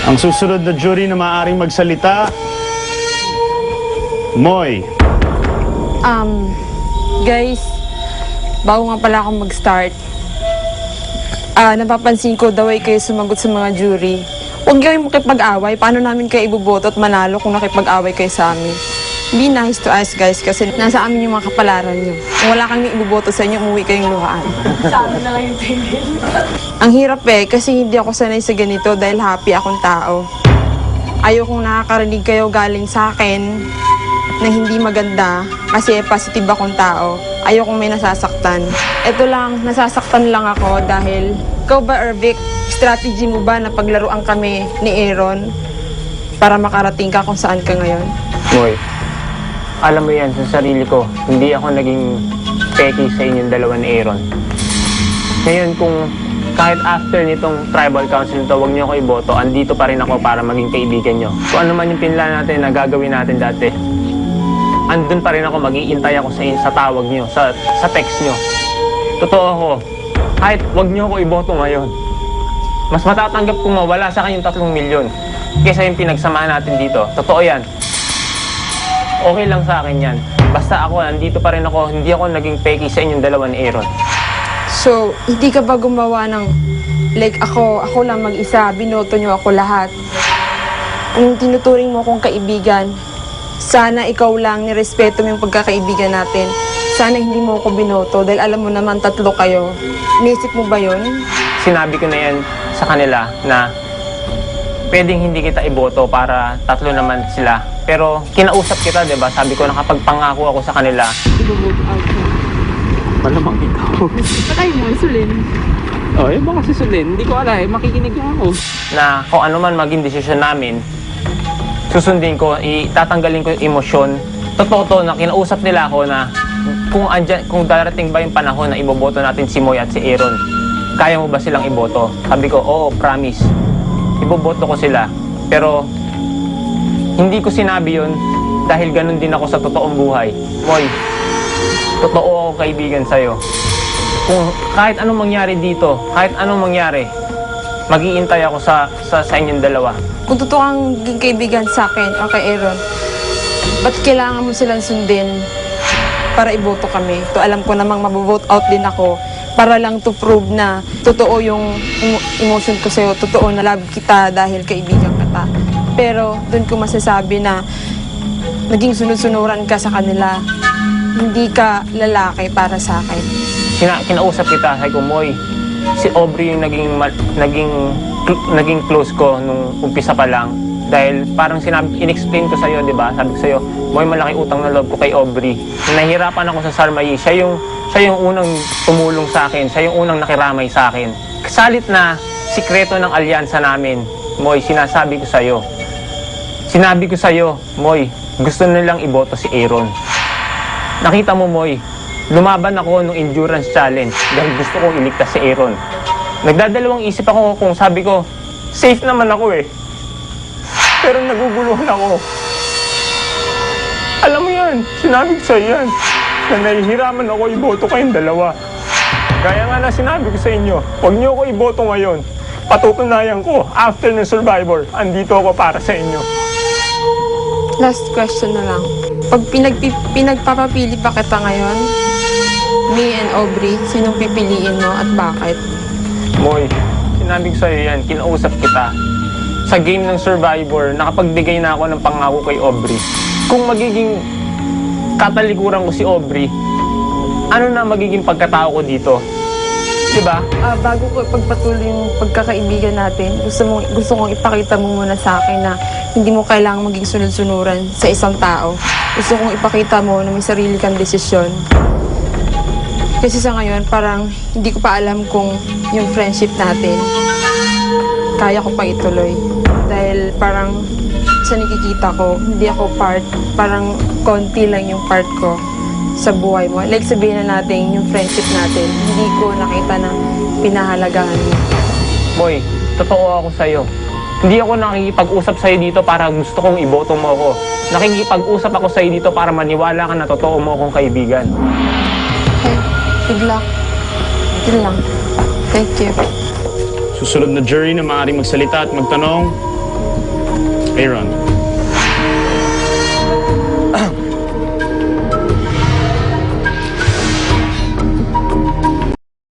Ang susunod na jury na maaaring magsalita, Moy. Guys, bago nga pala akong mag-start, napapansin ko daw ay kayo sumagot sa mga jury. Huwag kayong makipag-away. Paano namin kayo iboboto at manalo kung nakipag-away kayo sa amin? Be nice to us, guys, kasi nasa amin yung mga kapalaran nyo. Kung wala kang iboboto sa inyo, umuwi kayong luhaan. Sa amin na lang yung tingin. Ang hirap kasi hindi ako sanay sa ganito dahil happy akong tao. Ayokong nakakarinig kayo galing sa akin na hindi maganda kasi positive akong tao. Ayokong may nasasaktan. Ito lang, nasasaktan lang ako dahil ikaw ba, Ervic, strategy mo ba na paglaruan kami ni Aaron para makarating ka kung saan ka ngayon? Moy, alam mo yan sa sarili ko, hindi ako naging peki sa inyong dalawa ni Aaron. Ngayon kung kahit after nitong tribal council nito, huwag niyo ako iboto, andito pa rin ako para maging kaibigan niyo. Kung ano man yung pinla natin na gagawin natin dati, andun pa rin ako, mag-iintay ako sa tawag niyo, sa text niyo. Totoo ako, kahit huwag niyo ako iboto ngayon, mas matatanggap kong mawala sa kanyang 3 milyon kaysa yung pinagsamahan natin dito. Totoo yan. Okay lang sa akin yan. Basta ako, nandito pa rin ako, hindi ako naging peki sa inyong dalawa ni Aaron. So, hindi ka ba gumawa ng, like ako lang mag-isa, binoto niyo ako lahat. Kung tinuturing mo akong kaibigan, sana ikaw lang, nirespeto mo yung pagkakaibigan natin. Sana hindi mo ako binoto dahil alam mo naman 3 kayo. Inisip mo ba yun? Sinabi ko na yan sa kanila na pwedeng hindi kita iboto para 3 naman sila. Pero kinausap kita, diba? Sabi ko nakapagpangako ako sa kanila. Ibo-vote out mo. Malamang ikaw. Patay mo, Sulin. Oh, eh baka si Sulin. Hindi ko alam, makikinig lang ako. Na kung ano man maging desisyon namin, susundin ko, itatanggalin ko yung emosyon. Totoo to na kinausap nila ako na kung darating ba yung panahon na iboboto natin si Moy at si Aaron, kaya mo ba silang iboto? Sabi ko, oo, promise. Iboboto ko sila. Pero hindi ko sinabi yun dahil ganun din ako sa totoong buhay. Moy, totoo ako kaibigan sa'yo. Kung kahit anong mangyari dito, kahit anong mangyari, mag-iintay ako sa inyong dalawa. Kung totoo kang naging kaibigan sa akin o kay Aaron, ba't kailangan mo silang sundin para iboto kami? To alam ko namang mabovote out din ako para lang to prove na totoo yung emotion ko sa'yo, totoo na love kita dahil kaibigan kita. Pero doon ko masasabi na naging sunod-sunuran ka sa kanila, hindi ka lalaki para sa akin. Kinausap kita, sabi ko, Moy, si Aubrey yung naging close ko nung umpisa pa lang. Dahil parang in-explain ko sa'yo, di ba? Sabi ko sa'yo, Moy, malaki utang na loob ko kay Aubrey. Nahihirapan ako sa Sarmayi. Siya yung unang tumulong sa akin. Siya yung unang nakiramay sa akin. Kasalit na sikreto ng alyansa namin, Moy, sinasabi ko sa'yo. Sinabi ko sa'yo, Moy, gusto nilang iboto si Aaron. Nakita mo, Moy, lumaban ako nung endurance challenge dahil gusto kong iligtas si Aaron. Nagdadalawang isip ako kung sabi ko, safe naman ako eh. Pero naguguluhan ako. Alam mo yan, sinabi ko sa'yo yan, na nahihiraman ako iboto kayong dalawa. Gaya nga na sinabi ko sa inyo, huwag niyo ako iboto ngayon. Patutunayan ko, after ng Survivor, andito ako para sa inyo. Last question na lang. Pag pinagpapapili pa kita ngayon, me and Aubrey, sinong pipiliin mo at bakit? Moy, sinabi ko sa'yo yan, kinausap kita. Sa game ng Survivor, nakapagbigay na ako ng pangako kay Aubrey. Kung magiging katalikuran ko si Aubrey, ano na magiging pagkatao ko dito? Diba? Bago ko pagpatuloy yung pagkakaibigan natin, gusto kong ipakita mo muna sa akin na hindi mo kailangang maging sunod-sunuran sa isang tao. Gusto kong ipakita mo na may sarili kang desisyon. Kasi sa ngayon, parang hindi ko pa alam kung yung friendship natin, kaya ko pa ituloy. Dahil parang sa nakikita ko, hindi ako part, parang konti lang yung part ko sa buhay mo. Like sabihin na natin, yung friendship natin, hindi ko nakita na pinahalagahan mo. Moy, totoo ako sa'yo. Hindi ako nakikipag-usap sa'yo dito para gusto kong iboto mo ako. Nakikipag-usap ako sa'yo dito para maniwala ka na totoo mo akong kaibigan. Okay, good luck. Yun lang. Thank you. Susunod na jury na maaaring magsalita at magtanong, Aaron.